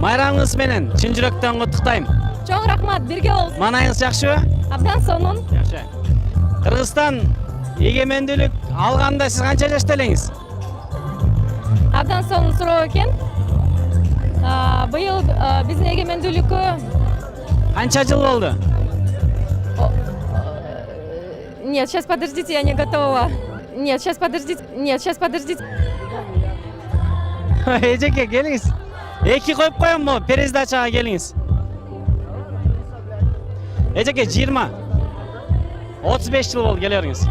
Майрамыңыз менен чын жүрөктөн куттуктайм. Чоң рахмат, бирге болсун. Манайыңыз жакшыбы? Абдан сонун. Жакшы. Кыргызстан эгемендүүлүк алганда сиз канча жашта элеңиз? Абдан сонун суроо экен. Быйыл биздин эгемендүүлүккө Канча жыл болду? Нет, сейчас подождите, я не готова. Нет, сейчас подождите. Нет, сейчас подождите. Эжеке келиңиз. Эки коюп коембу, передачага келиңиз. Эжеке 20. 35 жыл болду келериңиз.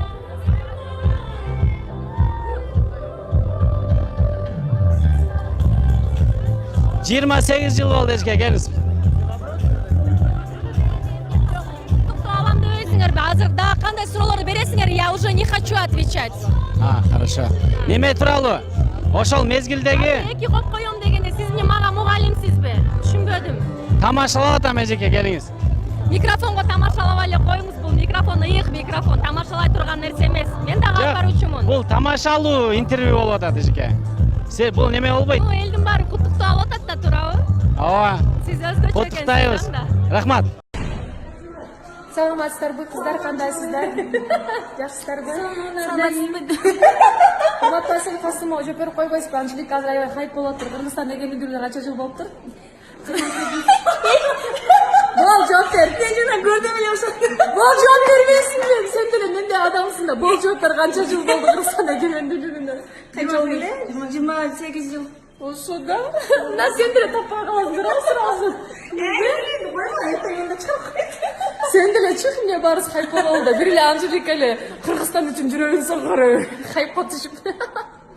Жыйырма 8 жыл болду эжеке келиңиз. Алам деп өзүңөр азыр дагы кандай суроолорду бересиңер? Я уже не хочу отвечать. Хорошо. Неме тууралуу? Ошол мезгилдеги Эки коюп коем дегенде сиз эмне мага мугалимсизби? Түшүнбөдүм. тамашалап атам эжеке келиңиз. Микрофонго тамашалабай эле коюңуз, бул микрофон ыйык микрофон, тамашалай турган нерсе эмес. Мен дагы алып баруучумун. Бул тамашалуу интервью болуп атат эжеке. Сиз бул неме болбойт? Элдин баары куттуктап алып атат да, туурабы? Ооба. Сиз өзгөчө Куттуктайбыз. Рахмат. Саламатсыздарбы, кыздар, кандайсыздар? Жакшысыздарбы? Урматтуу костюму жөпөрүп койбойсузбу? Анчалык азыр аябай хайп болуп атыр. Кыргызстан эгемендүүлүгүнө канча жыл болуптур? Бол жооп бер. Мен жана көрдүм эле ошо. Бол жооп бербейсиңби? Сен деле мендей адамсың да. Бол жооп бер, канча жыл болду Кыргызстан эгемендүүлүгүнө? Канча жыл эле? 28 жыл. Ошо да. Мына сен деле таппай каласың сразу. Сен деле чык, эмне баарыбыз хайп болобу да. Бир эле Анжелика эле Кыргызстан үчүн жүрөгүн согура хайпка түшүп.